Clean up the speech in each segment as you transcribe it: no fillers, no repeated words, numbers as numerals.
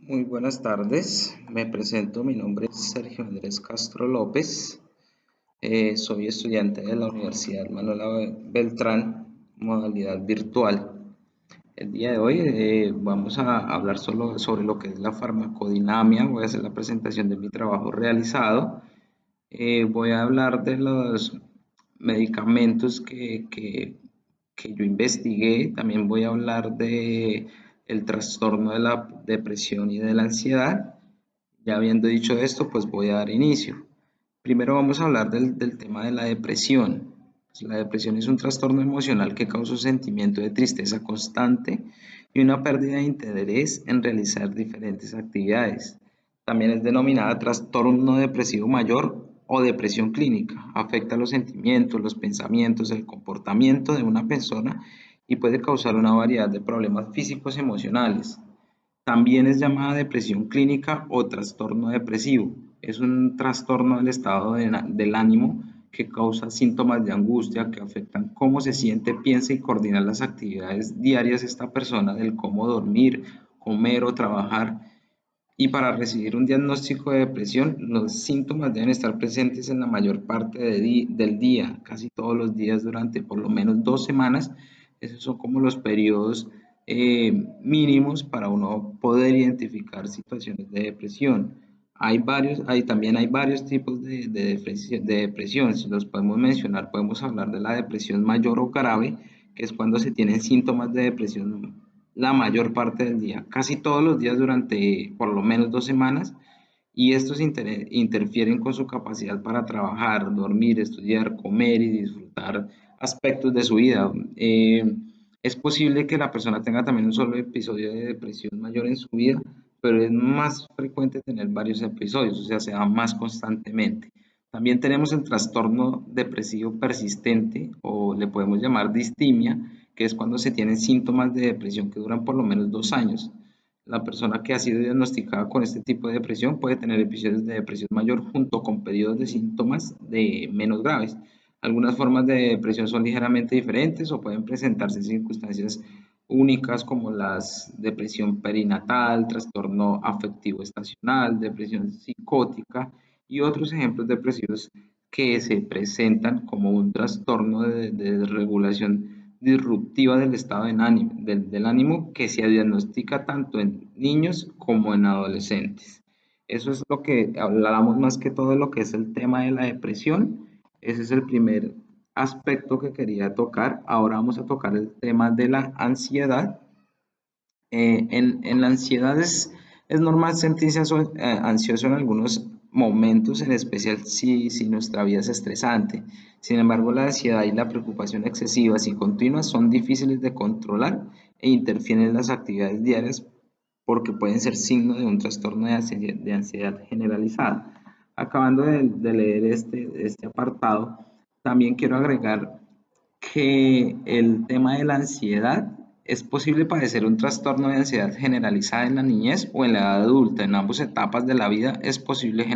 Muy buenas tardes, me presento, mi nombre es Sergio Andrés Castro López, soy estudiante de la Universidad Manuela Beltrán, modalidad virtual. El día de hoy vamos a hablar solo sobre lo que es la farmacodinamia, voy a hacer la presentación de mi trabajo realizado. Voy a hablar de los medicamentos que yo investigué. También voy a hablar de el trastorno de la depresión y de la ansiedad. Ya habiendo dicho esto, pues voy a dar inicio. Primero vamos a hablar del tema de la depresión. Pues la depresión es un trastorno emocional que causa un sentimiento de tristeza constante y una pérdida de interés en realizar diferentes actividades. También es denominada trastorno depresivo mayor o depresión clínica. Afecta los sentimientos, los pensamientos, el comportamiento de una persona y puede causar una variedad de problemas físicos y emocionales. También es llamada depresión clínica o trastorno depresivo. Es un trastorno del estado del ánimo que causa síntomas de angustia que afectan cómo se siente, piensa y coordina las actividades diarias de esta persona, del cómo dormir, comer o trabajar. Y para recibir un diagnóstico de depresión, los síntomas deben estar presentes en la mayor parte del día, casi todos los días durante por lo menos 2 semanas. Esos son como los periodos mínimos para uno poder identificar situaciones de depresión. También hay varios tipos de depresión. Si los podemos mencionar, podemos hablar de la depresión mayor o grave, que es cuando se tienen síntomas de depresión la mayor parte del día, casi todos los días durante por lo menos 2 semanas, y estos interfieren con su capacidad para trabajar, dormir, estudiar, comer y disfrutar aspectos de su vida. Es posible que la persona tenga también un solo episodio de depresión mayor en su vida, pero es más frecuente tener varios episodios, o sea, se da más constantemente. También tenemos el trastorno depresivo persistente, o le podemos llamar distimia, que es cuando se tienen síntomas de depresión que duran por lo menos 2 años. La persona que ha sido diagnosticada con este tipo de depresión puede tener episodios de depresión mayor junto con periodos de síntomas de menos graves. Algunas formas de depresión son ligeramente diferentes o pueden presentarse en circunstancias únicas como la depresión perinatal, trastorno afectivo estacional, depresión psicótica y otros ejemplos depresivos que se presentan como un trastorno de desregulación disruptiva del estado del ánimo que se diagnostica tanto en niños como en adolescentes. Eso es lo que hablamos más que todo de lo que es el tema de la depresión. Ese es el primer aspecto que quería tocar. Ahora vamos a tocar el tema de la ansiedad. En la ansiedad es normal sentirse ansioso en algunos momentos, en especial si nuestra vida es estresante. Sin embargo, la ansiedad y la preocupación excesivas y continuas son difíciles de controlar e interfieren en las actividades diarias porque pueden ser signo de un trastorno de ansiedad generalizada. Acabando de leer este apartado, también quiero agregar que el tema de la ansiedad es posible padecer un trastorno de ansiedad generalizada en la niñez o en la edad adulta. En ambas etapas de la vida es posible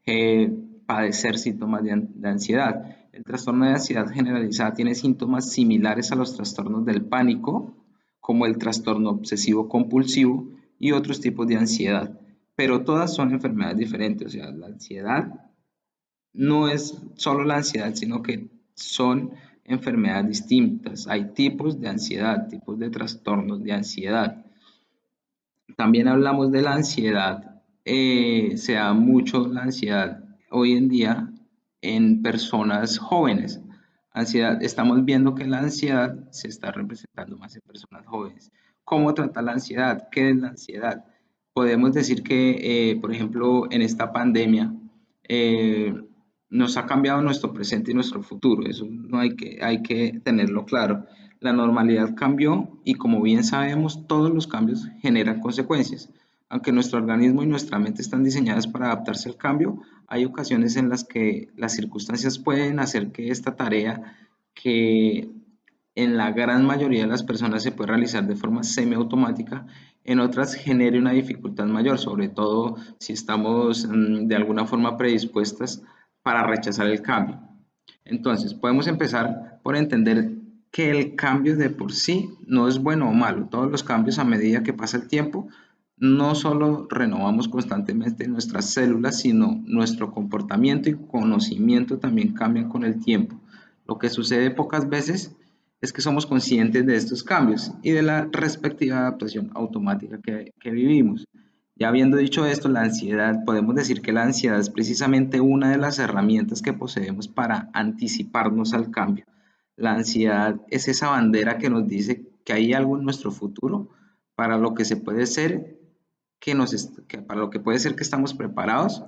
eh, padecer síntomas de ansiedad. El trastorno de ansiedad generalizada tiene síntomas similares a los trastornos del pánico, como el trastorno obsesivo compulsivo y otros tipos de ansiedad, pero todas son enfermedades diferentes. O sea, la ansiedad no es solo la ansiedad, sino que son enfermedades distintas. Hay tipos de ansiedad, tipos de trastornos de ansiedad. También hablamos de la ansiedad. Se da mucho la ansiedad hoy en día en personas jóvenes. Ansiedad, estamos viendo que la ansiedad se está representando más en personas jóvenes. ¿Cómo tratar la ansiedad? ¿Qué es la ansiedad? Podemos decir que, por ejemplo, en esta pandemia, eh, nos ha cambiado nuestro presente y nuestro futuro. Eso no hay que tenerlo claro. La normalidad cambió y como bien sabemos, todos los cambios generan consecuencias. Aunque nuestro organismo y nuestra mente están diseñadas para adaptarse al cambio, hay ocasiones en las que las circunstancias pueden hacer que esta tarea, que en la gran mayoría de las personas se puede realizar de forma semiautomática, en otras genere una dificultad mayor, sobre todo si estamos de alguna forma predispuestas para rechazar el cambio. Entonces, podemos empezar por entender que el cambio de por sí no es bueno o malo. Todos los cambios a medida que pasa el tiempo no solo renovamos constantemente nuestras células, sino nuestro comportamiento y conocimiento también cambian con el tiempo. Lo que sucede pocas veces es que somos conscientes de estos cambios y de la respectiva adaptación automática que vivimos. Ya habiendo dicho esto, la ansiedad, podemos decir que la ansiedad es precisamente una de las herramientas que poseemos para anticiparnos al cambio. La ansiedad es esa bandera que nos dice que hay algo en nuestro futuro para lo que se puede ser para lo que puede ser que estamos preparados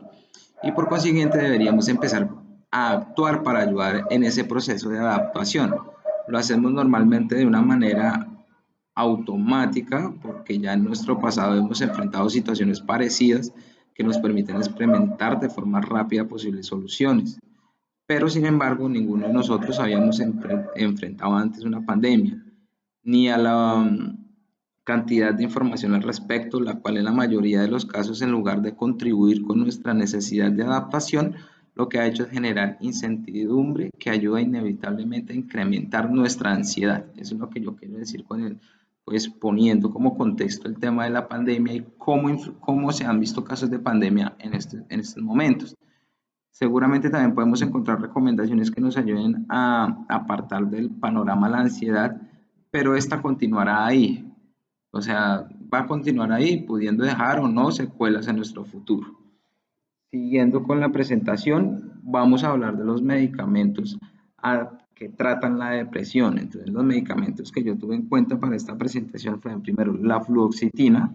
y por consiguiente deberíamos empezar a actuar para ayudar en ese proceso de adaptación. Lo hacemos normalmente de una manera automática porque ya en nuestro pasado hemos enfrentado situaciones parecidas que nos permiten experimentar de forma rápida posibles soluciones. Pero sin embargo, ninguno de nosotros habíamos enfrentado antes una pandemia, ni a la cantidad de información al respecto, la cual en la mayoría de los casos, en lugar de contribuir con nuestra necesidad de adaptación, lo que ha hecho es generar incertidumbre que ayuda inevitablemente a incrementar nuestra ansiedad. Eso es lo que yo quiero decir con el, pues poniendo como contexto el tema de la pandemia y cómo se han visto casos de pandemia en estos momentos. Seguramente también podemos encontrar recomendaciones que nos ayuden a apartar del panorama la ansiedad, pero esta continuará ahí. O sea, va a continuar ahí, pudiendo dejar o no secuelas en nuestro futuro. Siguiendo con la presentación, vamos a hablar de los medicamentos que tratan la depresión. Entonces, los medicamentos que yo tuve en cuenta para esta presentación fueron primero la fluoxetina,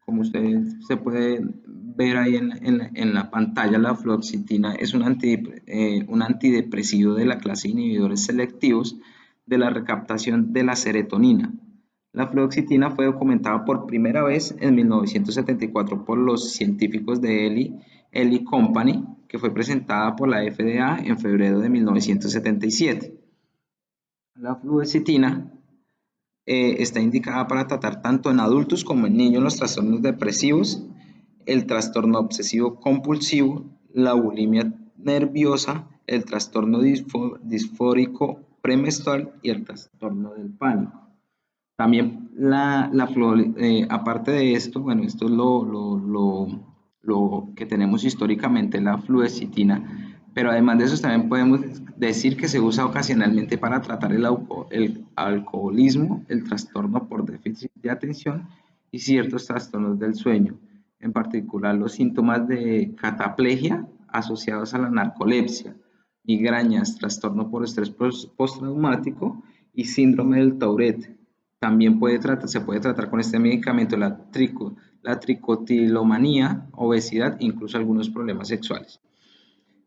como usted se puede ver ahí en la pantalla, la fluoxetina es un antidepresivo de la clase de inhibidores selectivos de la recaptación de la serotonina. La fluoxetina fue documentada por primera vez en 1974 por los científicos de Eli Company, que fue presentada por la FDA en febrero de 1977. La fluoxetina está indicada para tratar tanto en adultos como en niños los trastornos depresivos, el trastorno obsesivo compulsivo, la bulimia nerviosa, el trastorno disfórico premenstrual y el trastorno del pánico. También aparte de esto, bueno, esto es lo que tenemos históricamente, la fluoxetina, pero además de eso también podemos decir que se usa ocasionalmente para tratar el alcoholismo, el trastorno por déficit de atención y ciertos trastornos del sueño, en particular los síntomas de cataplegia asociados a la narcolepsia, migrañas, trastorno por estrés postraumático y síndrome del Tourette. También se puede tratar con este medicamento la tricotilomanía, obesidad, incluso algunos problemas sexuales.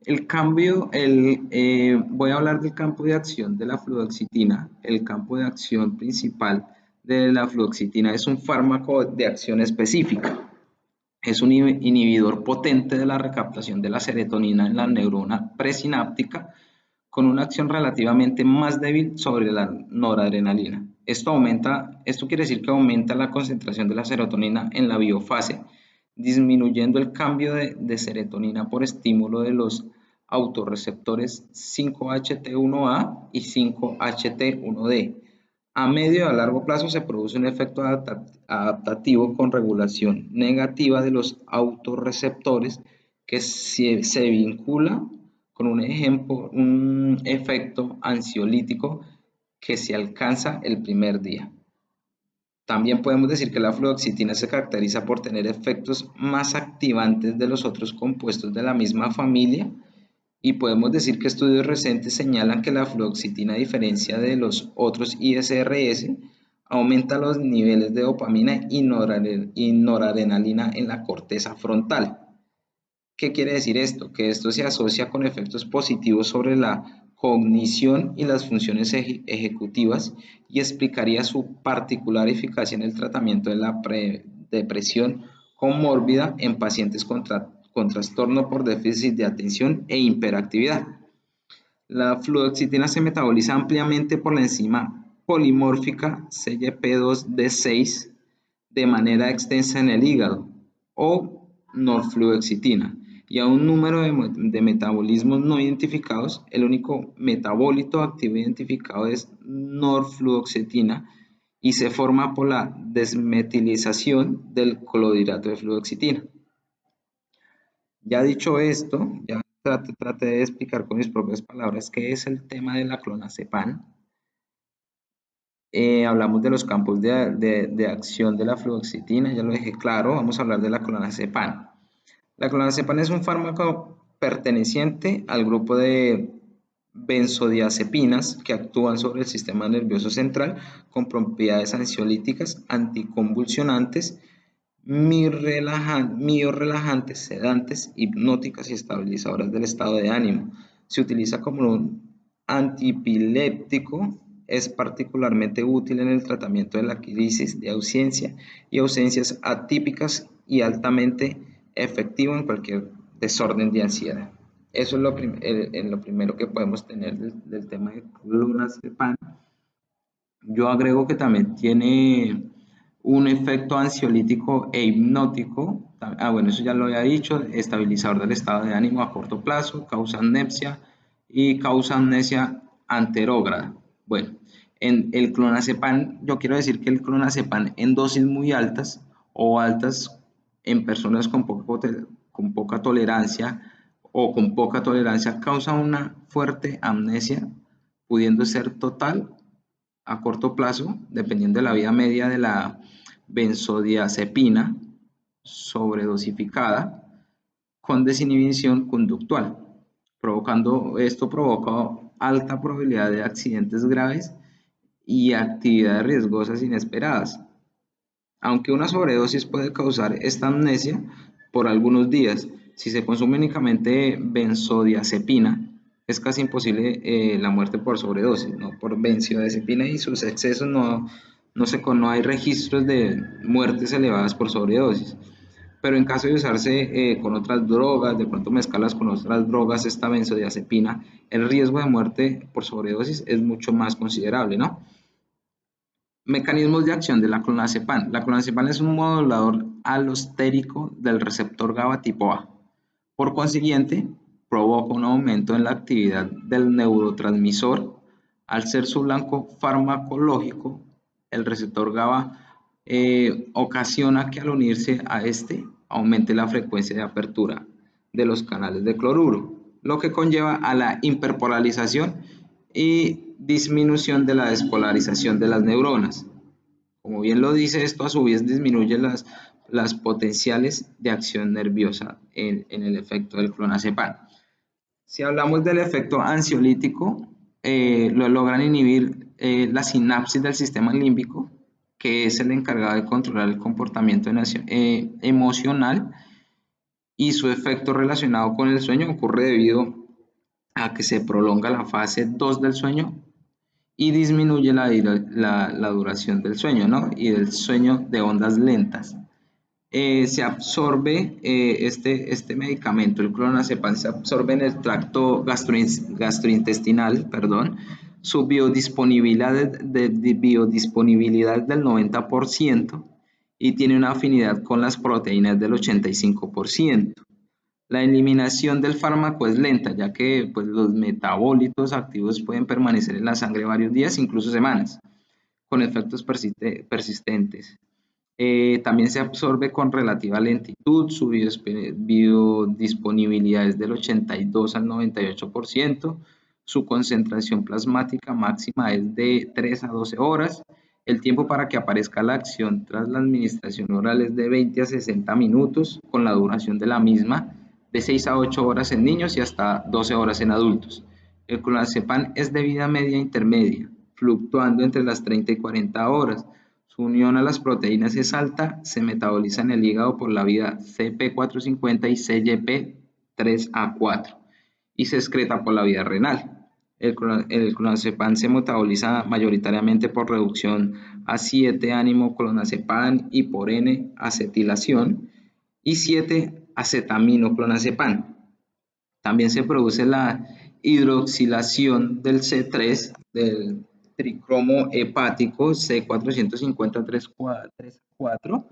Voy a hablar del campo de acción de la fluoxetina. El campo de acción principal de la fluoxetina es un fármaco de acción específica. Es un inhibidor potente de la recaptación de la serotonina en la neurona presináptica con una acción relativamente más débil sobre la noradrenalina. Esto quiere decir que aumenta la concentración de la serotonina en la biofase, disminuyendo el cambio de serotonina por estímulo de los autorreceptores 5-HT1A y 5-HT1D. A medio y a largo plazo se produce un efecto adaptativo con regulación negativa de los autorreceptores que se vincula con un efecto ansiolítico que se alcanza el primer día. También podemos decir que la fluoxetina se caracteriza por tener efectos más activantes de los otros compuestos de la misma familia y podemos decir que estudios recientes señalan que la fluoxetina, a diferencia de los otros ISRS, aumenta los niveles de dopamina y noradrenalina en la corteza frontal. ¿Qué quiere decir esto? Que esto se asocia con efectos positivos sobre la cognición y las funciones ejecutivas y explicaría su particular eficacia en el tratamiento de la depresión comórbida en pacientes con trastorno por déficit de atención e hiperactividad. La fluoxetina se metaboliza ampliamente por la enzima polimórfica CYP2D6 de manera extensa en el hígado o norfluoxetina y a un número de metabolismos no identificados. El único metabólito activo identificado es norfluoxetina y se forma por la desmetilización del clorhidrato de fluoxetina. Ya dicho esto, ya traté de explicar con mis propias palabras qué es el tema de la clonazepam. Hablamos de los campos de acción de la fluoxetina, ya lo dejé claro. Vamos a hablar de la clonazepam. La clonazepam es un fármaco perteneciente al grupo de benzodiazepinas que actúan sobre el sistema nervioso central con propiedades ansiolíticas, anticonvulsionantes, miorrelajantes, sedantes, hipnóticas y estabilizadoras del estado de ánimo. Se utiliza como un antiepiléptico. Es particularmente útil en el tratamiento de la crisis de ausencia y ausencias atípicas y altamente efectivo en cualquier desorden de ansiedad. Eso es lo primero que podemos tener del tema de clonazepam. Yo agrego que también tiene un efecto ansiolítico e hipnótico. Bueno, eso ya lo había dicho, estabilizador del estado de ánimo a corto plazo, causa amnesia y causa amnesia anterógrada. Bueno, en el clonazepam, yo quiero decir que el clonazepam en dosis muy altas o altas en personas con poca tolerancia o con poca tolerancia causa una fuerte amnesia, pudiendo ser total a corto plazo, dependiendo de la vida media de la benzodiazepina sobredosificada, con desinhibición conductual. Esto provoca alta probabilidad de accidentes graves y actividades riesgosas inesperadas. Aunque una sobredosis puede causar esta amnesia por algunos días, si se consume únicamente benzodiazepina, es casi imposible la muerte por sobredosis, ¿no? Por benzodiazepina y sus excesos no hay registros de muertes elevadas por sobredosis. Pero en caso de usarse con otras drogas, de pronto mezclarlas con otras drogas, esta benzodiazepina, el riesgo de muerte por sobredosis es mucho más considerable, ¿no? Mecanismos de acción de la clonazepam. La clonazepam es un modulador alostérico del receptor GABA tipo A. Por consiguiente, provoca un aumento en la actividad del neurotransmisor. Al ser su blanco farmacológico, el receptor GABA ocasiona que al unirse a este aumente la frecuencia de apertura de los canales de cloruro, lo que conlleva a la hiperpolarización y disminución de la despolarización de las neuronas. Como bien lo dice, esto a su vez disminuye las potenciales de acción nerviosa en el efecto del clonazepam. Si hablamos del efecto ansiolítico, lo logran inhibir la sinapsis del sistema límbico, que es el encargado de controlar el comportamiento emocional, y su efecto relacionado con el sueño ocurre debido a que se prolonga la fase 2 del sueño y disminuye la duración del sueño, ¿no? Y del sueño de ondas lentas. Se absorbe este medicamento, el clonazepam, se absorbe en el tracto gastrointestinal, perdón. Su biodisponibilidad es del 90% y tiene una afinidad con las proteínas del 85%. La eliminación del fármaco es lenta, ya que pues, los metabolitos activos pueden permanecer en la sangre varios días, incluso semanas, con efectos persistentes. También se absorbe con relativa lentitud, su biodisponibilidad es del 82 al 98%, su concentración plasmática máxima es de 3 a 12 horas, el tiempo para que aparezca la acción tras la administración oral es de 20 a 60 minutos, con la duración de la misma de 6 a 8 horas en niños y hasta 12 horas en adultos. El clonazepam es de vida media intermedia, fluctuando entre las 30 y 40 horas. Su unión a las proteínas es alta, se metaboliza en el hígado por la vía CP450 y CYP3A4 y se excreta por la vía renal. El clonazepam se metaboliza mayoritariamente por reducción a 7-ánimo-clonazepam y por N-acetilación y 7-acetaminoclonazepam. También se produce la hidroxilación del C3, del tricromo hepático C450-3-4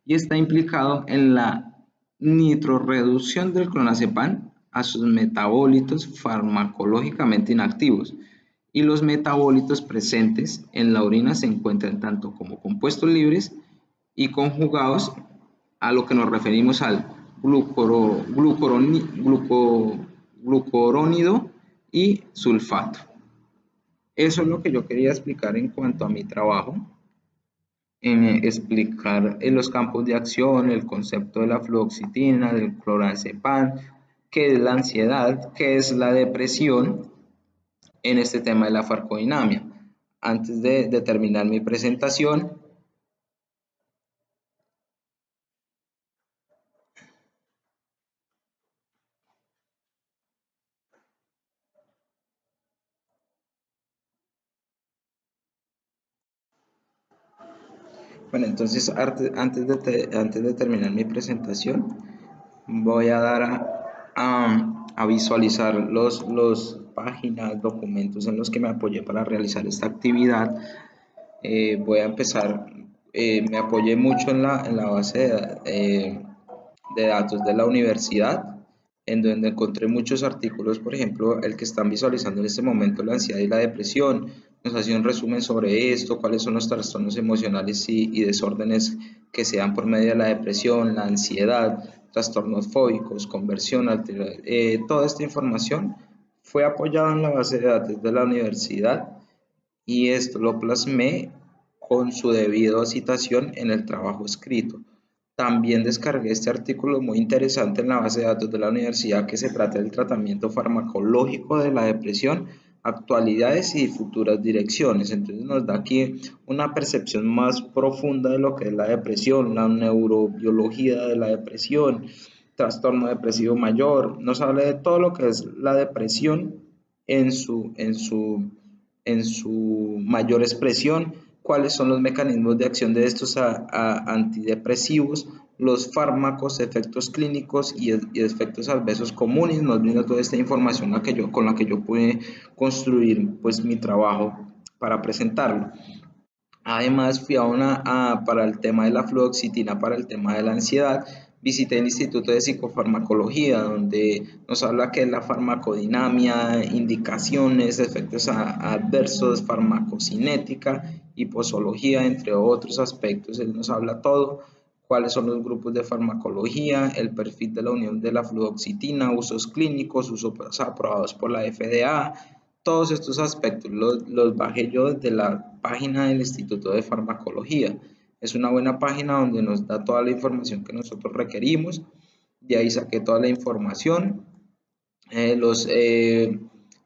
y está implicado en la nitrorreducción del clonazepam a sus metabolitos farmacológicamente inactivos. y los metabolitos presentes en la orina se encuentran tanto como compuestos libres y conjugados a lo que nos referimos al glucurónido y sulfato. Eso es lo que yo quería explicar en cuanto a mi trabajo, en explicar en los campos de acción, el concepto de la fluoxetina, del clorazepam, qué es la ansiedad, qué es la depresión en este tema de la farmacodinamia. Antes de terminar mi presentación, bueno, entonces antes de terminar mi presentación, voy a dar a visualizar los páginas, documentos en los que me apoyé para realizar esta actividad. Voy a empezar, me apoyé mucho en la base de datos de la universidad, en donde encontré muchos artículos, por ejemplo, el que están visualizando en este momento, la ansiedad y la depresión. Nos hace un resumen sobre esto, cuáles son los trastornos emocionales y desórdenes que se dan por medio de la depresión, la ansiedad, trastornos fóbicos, conversión, toda esta información fue apoyada en la base de datos de la universidad y esto lo plasmé con su debido citación en el trabajo escrito. También descargué este artículo muy interesante en la base de datos de la universidad que se trata del tratamiento farmacológico de la depresión, actualidades y futuras direcciones. Entonces nos da aquí una percepción más profunda de lo que es la depresión, la neurobiología de la depresión, trastorno depresivo mayor. Nos habla de todo lo que es la depresión en en su mayor expresión, cuáles son los mecanismos de acción de estos antidepresivos, los fármacos, efectos clínicos y efectos adversos comunes. Nos brinda toda esta información con la que yo pude construir pues mi trabajo para presentarlo. Además, fui para el tema de la fluoxetina, para el tema de la ansiedad, visité el Instituto de Psicofarmacología, donde nos habla que es la farmacodinamia, indicaciones, efectos adversos, farmacocinética y posología, entre otros aspectos. Él nos habla todo, cuáles son los grupos de farmacología, el perfil de la unión de la fluoxetina, usos clínicos, usos aprobados por la FDA. Todos estos aspectos los bajé yo desde la página del Instituto de Farmacología. Es una buena página donde nos da toda la información que nosotros requerimos. De ahí saqué toda la información, eh, los, eh,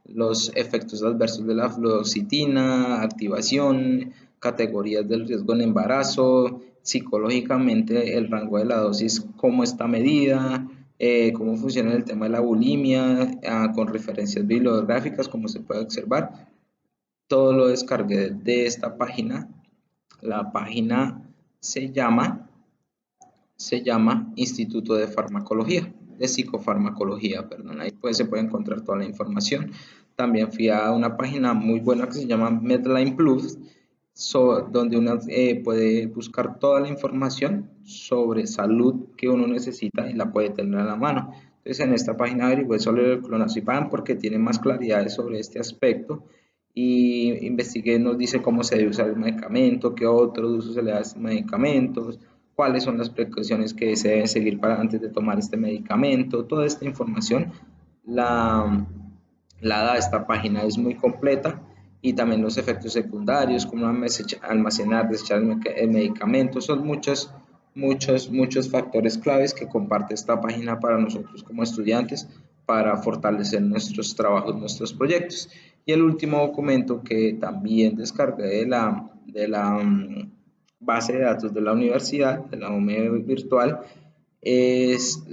los efectos adversos de la fluoxetina, activación, categorías del riesgo en embarazo, psicológicamente el rango de la dosis, cómo está medida, cómo funciona el tema de la bulimia, con referencias bibliográficas, como se puede observar. Todo lo descargué de esta página. La página se llama, se llama Instituto de Farmacología, de Psicofarmacología, perdón. Ahí pues se puede encontrar toda la información. También fui a una página muy buena que se llama Medline Plus, donde uno puede buscar toda la información sobre salud que uno necesita y la puede tener a la mano. Entonces en esta página averigüé sobre el clonazepam porque tiene más claridades sobre este aspecto y investigué, nos dice cómo se debe usar el medicamento, qué otros usos se le da a estos medicamentos, cuáles son las precauciones que se deben seguir para antes de tomar este medicamento. Toda esta información la, la da esta página, es muy completa, y también los efectos secundarios, cómo almacenar, desechar el medicamento. Son muchos factores claves que comparte esta página para nosotros como estudiantes para fortalecer nuestros trabajos, nuestros proyectos. Y el último documento que también descargué de la base de datos de la universidad, de la UME virtual, es